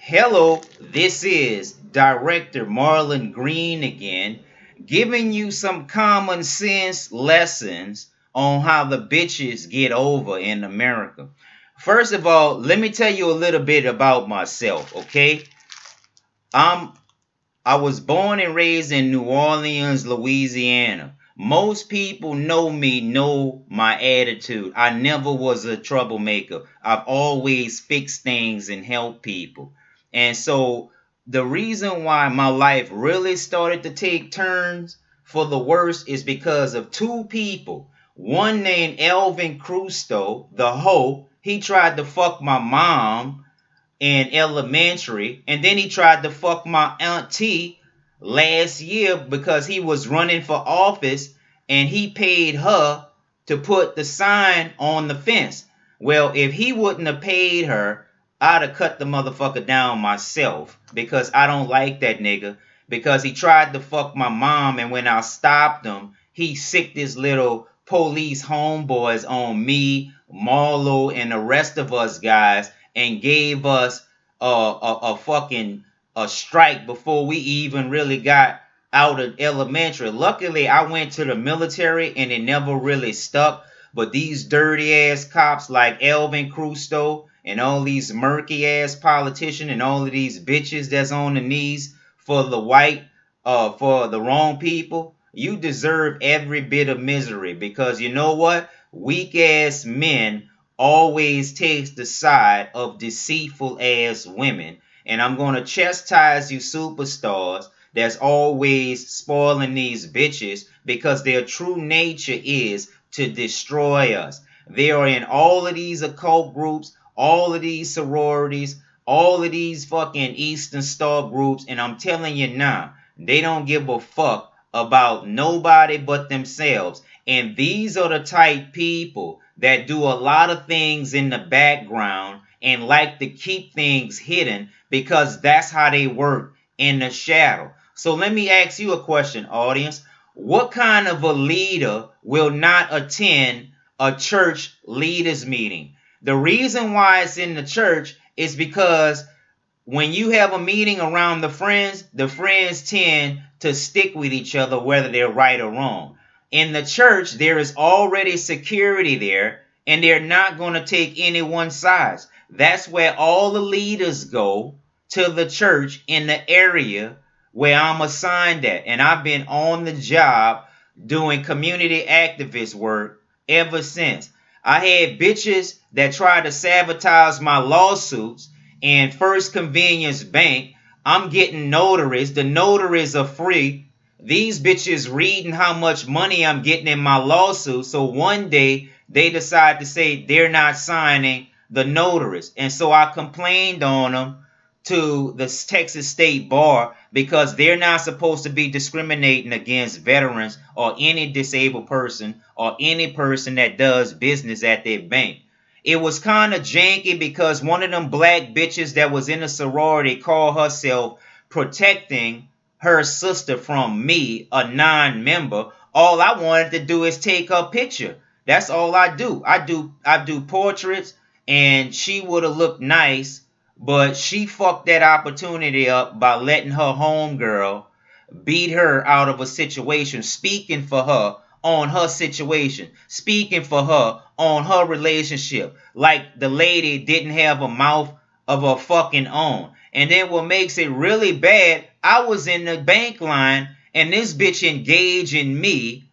Hello, this is Director Marlon Green again, giving you some common sense lessons on how the bitches get over in America. First of all, let me tell you a little bit about myself, okay? I'm I was born and raised in New Orleans, Louisiana. Most people know my attitude. I never was a troublemaker. I've always fixed things and helped people. And so the reason why my life really started to take turns for the worse is because of two people. One named Elvin Crusto, the hoe. He tried to fuck my mom in elementary, and then he tried to fuck my auntie last year because he was running for office and he paid her to put the sign on the fence. Well, if he wouldn't have paid her, I'd have cut the motherfucker down myself because I don't like that nigga, because he tried to fuck my mom, and when I stopped him, he sicked his little police homeboys on me, Marlo, and the rest of us guys, and gave us a fucking a strike before we even really got out of elementary. Luckily, I went to the military and it never really stuck. But these dirty ass cops like Elvin Crusto and all these murky ass politicians and all of these bitches that's on the knees for the for the wrong people, you deserve every bit of misery, because you know what? Weak ass men always takes the side of deceitful ass women. And I'm going to chastise you superstars that's always spoiling these bitches, because their true nature is to destroy us. They are in all of these occult groups, all of these sororities, all of these fucking Eastern Star groups, and I'm telling you now, they don't give a fuck about nobody but themselves. And these are the type people that do a lot of things in the background and like to keep things hidden, because that's how they work in the shadow. So let me ask you a question, audience. What kind of a leader will not attend a church leaders meeting? The reason why it's in the church is because when you have a meeting around the friends tend to stick with each other whether they're right or wrong. In the church, there is already security there, and they're not going to take any one side. That's where all the leaders go, to the church in the area where I'm assigned at. And I've been on the job doing community activist work ever since. I had bitches that tried to sabotage my lawsuits, and First Convenience Bank, I'm getting notaries. The notaries are free. These bitches reading how much money I'm getting in my lawsuit. So one day they decide to say they're not signing the notaries. And so I complained on them to the Texas State Bar, because they're not supposed to be discriminating against veterans or any disabled person or any person that does business at their bank. It was kind of janky because one of them black bitches that was in a sorority called herself protecting her sister from me, a non-member. All I wanted to do is take her picture. That's all I do. I do portraits, and she would have looked nice, but she fucked that opportunity up by letting her homegirl beat her out of a situation, speaking for her on her situation, speaking for her on her relationship, like the lady didn't have a mouth of her fucking own. And then what makes it really bad, I was in the bank line and this bitch engaging me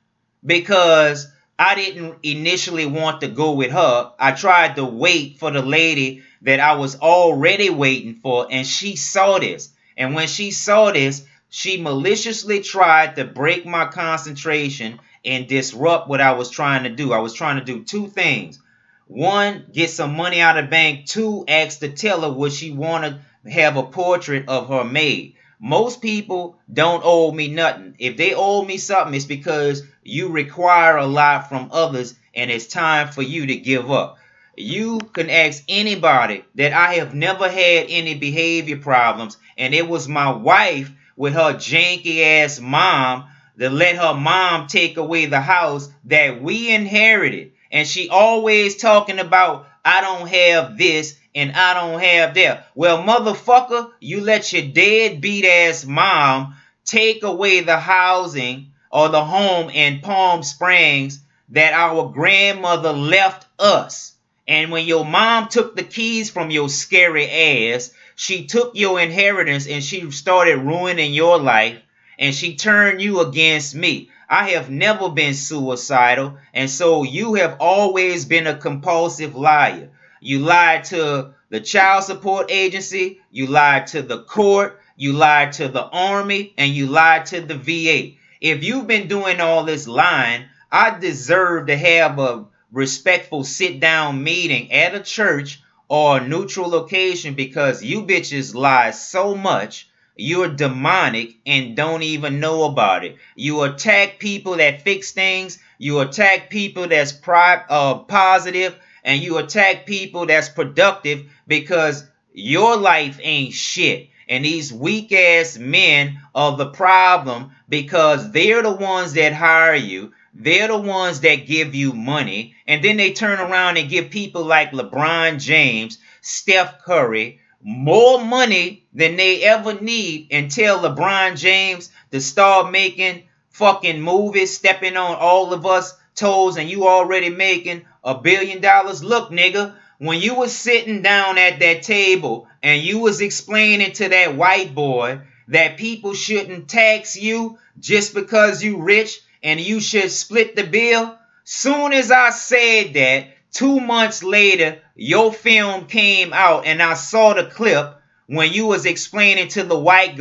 because I didn't initially want to go with her. I tried to wait for the lady that I was already waiting for, and she saw this. And when she saw this, she maliciously tried to break my concentration and disrupt what I was trying to do. I was trying to do two things. One, get some money out of the bank. Two, ask the teller would she want to have a portrait of her made. Most people don't owe me nothing. If they owe me something, it's because you require a lot from others and it's time for you to give up. You can ask anybody that I have never had any behavior problems, and it was my wife with her janky ass mom that let her mom take away the house that we inherited. And she always talking about, I don't have this and I don't have that. Well, motherfucker, you let your deadbeat ass mom take away the housing or the home in Palm Springs that our grandmother left us. And when your mom took the keys from your scary ass, she took your inheritance and she started ruining your life, and she turned you against me. I have never been suicidal, and so you have always been a compulsive liar. You lied to the child support agency, you lied to the court, you lied to the army, and you lied to the VA. If you've been doing all this lying, I deserve to have a respectful sit-down meeting at a church or a neutral location, because you bitches lie so much. You're demonic and don't even know about it. You attack people that fix things. You attack people that's positive, and you attack people that's productive, because your life ain't shit. And these weak ass men are the problem, because they're the ones that hire you. They're the ones that give you money, and then they turn around and give people like LeBron James, Steph Curry, more money than they ever need, and tell LeBron James to start making fucking movies, stepping on all of us toes, and you already making $1 billion. Look, nigga, when you was sitting down at that table and you was explaining to that white boy that people shouldn't tax you just because you rich and you should split the bill, soon as I said that, 2 months later, your film came out, and I saw the clip when you was explaining to the white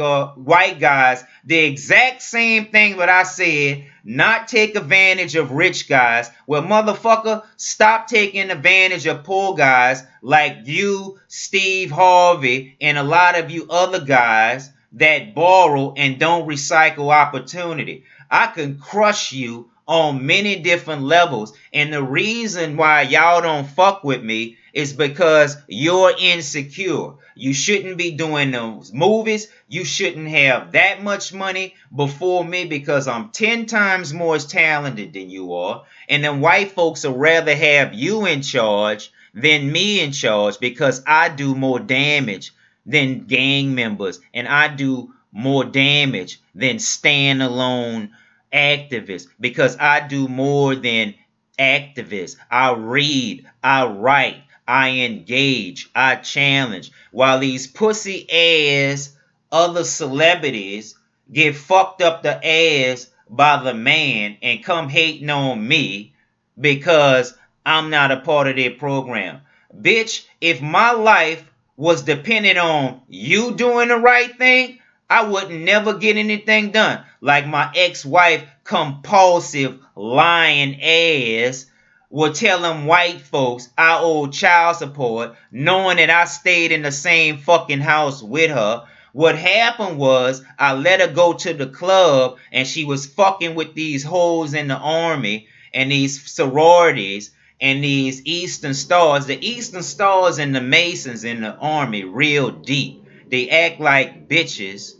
guys the exact same thing that I said, not take advantage of rich guys. Well, motherfucker, stop taking advantage of poor guys like you, Steve Harvey, and a lot of you other guys that borrow and don't recycle opportunity. I can crush you on many different levels, and the reason why y'all don't fuck with me is because you're insecure. You shouldn't be doing those movies. You shouldn't have that much money before me, because I'm 10 times more talented than you are, and then white folks would rather have you in charge than me in charge, because I do more damage than gang members, and I do more damage than stand-alone activists, because I do more than activists. I read, I write, I engage, I challenge, while these pussy ass other celebrities get fucked up the ass by the man and come hating on me because I'm not a part of their program. Bitch, if my life was dependent on you doing the right thing, I wouldn't never get anything done. Like my ex-wife, compulsive, lying ass, would tell them white folks I owe child support, knowing that I stayed in the same fucking house with her. What happened was I let her go to the club, and she was fucking with these hoes in the army and these sororities and these Eastern Stars. The Eastern Stars and the Masons in the army real deep. They act like bitches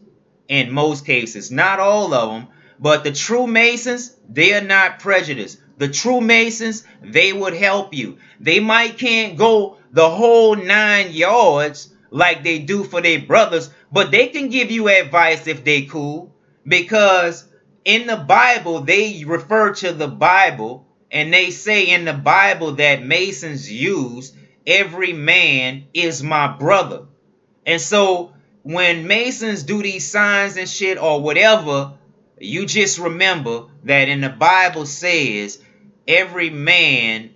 in most cases. Not all of them, but the true Masons, they are not prejudiced. The true Masons, they would help you. They might can't go the whole 9 yards like they do for their brothers, but they can give you advice if they cool. Because in the Bible, they refer to the Bible, and they say in the Bible that Masons use, every man is my brother. And so when Masons do these signs and shit or whatever, you just remember that in the Bible says every man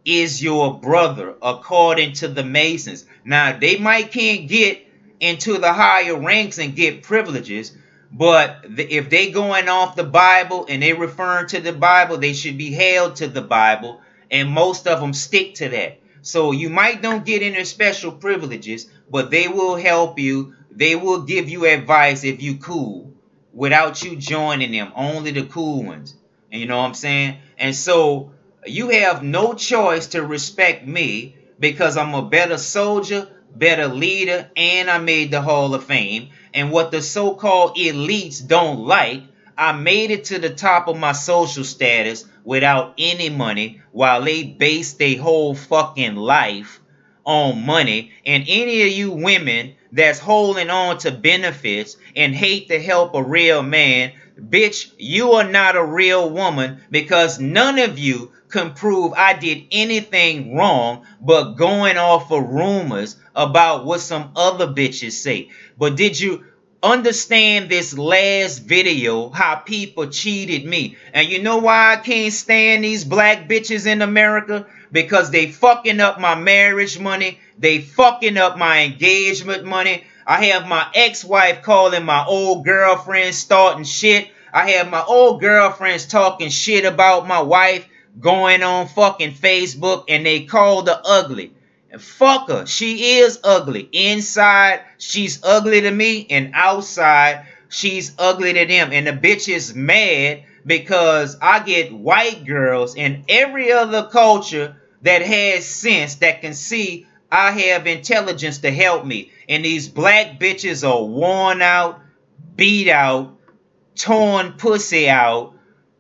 is your brother according to the Masons. Now, they might can't get into the higher ranks and get privileges, but if they going off the Bible and they referring to the Bible, they should be held to the Bible, and most of them stick to that. So you might don't get any special privileges, but they will help you. They will give you advice if you cool without you joining them, only the cool ones. And you know what I'm saying? And so you have no choice to respect me, because I'm a better soldier, better leader, and I made the Hall of Fame. And what the so-called elites don't like, I made it to the top of my social status without any money, while they base their whole fucking life on money, and any of you women that's holding on to benefits and hate to help a real man, bitch, you are not a real woman, because none of you can prove I did anything wrong but going off of rumors about what some other bitches say. But did you understand this last video, how people cheated me? And you know why I can't stand these black bitches in America? Because they fucking up my marriage money. They fucking up my engagement money. I have my ex-wife calling my old girlfriend starting shit. I have my old girlfriends talking shit about my wife, going on fucking Facebook, and they called her ugly. And fuck her. She is ugly. Inside, she's ugly to me, and outside, she's ugly to them. And the bitch is mad because I get white girls in every other culture that has sense, that can see I have intelligence to help me. And these black bitches are worn out, beat out, torn pussy out,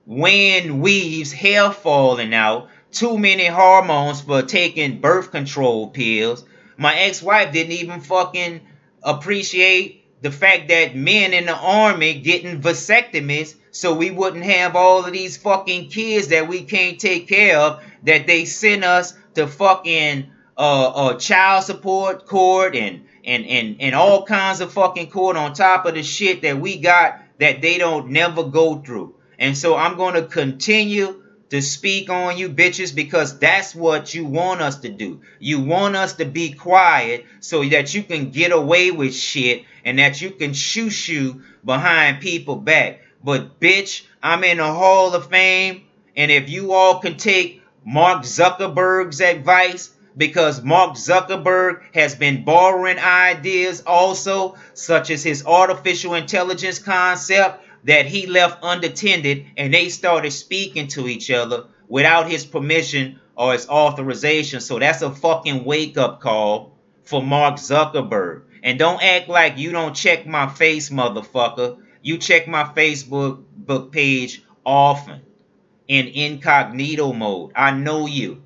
wearing weaves, hair falling out, too many hormones for taking birth control pills. My ex-wife didn't even fucking appreciate the fact that men in the army getting vasectomies so we wouldn't have all of these fucking kids that we can't take care of, that they send us to fucking child support court and all kinds of fucking court on top of the shit that we got that they don't never go through. And so I'm going to continue to speak on you bitches, because that's what you want us to do. You want us to be quiet so that you can get away with shit and that you can shoo behind people back. But bitch, I'm in the Hall of Fame, and if you all can take Mark Zuckerberg's advice, because Mark Zuckerberg has been borrowing ideas also, such as his artificial intelligence concept that he left unattended, and they started speaking to each other without his permission or his authorization. So that's a fucking wake-up call for Mark Zuckerberg. And don't act like you don't check my face, motherfucker. You check my Facebook page often in incognito mode. I know you.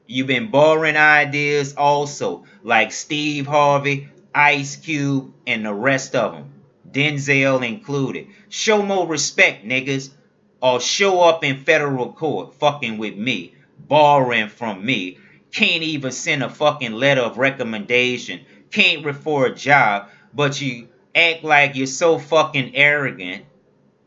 You've been borrowing ideas also, like Steve Harvey, Ice Cube, and the rest of them, Denzel included. Show more respect, niggas, or show up in federal court fucking with me, borrowing from me. Can't even send a fucking letter of recommendation. Can't refer a job, but you act like you're so fucking arrogant.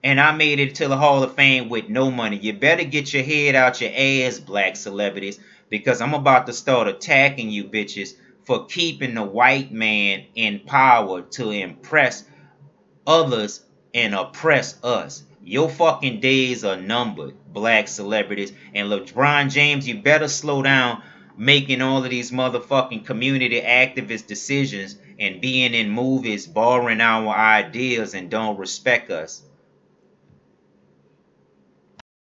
And I made it to the Hall of Fame with no money. You better get your head out your ass, black celebrities, because I'm about to start attacking you bitches for keeping the white man in power to impress others and oppress us. Your fucking days are numbered, black celebrities. And LeBron James, you better slow down making all of these motherfucking community activist decisions and being in movies borrowing our ideas and don't respect us.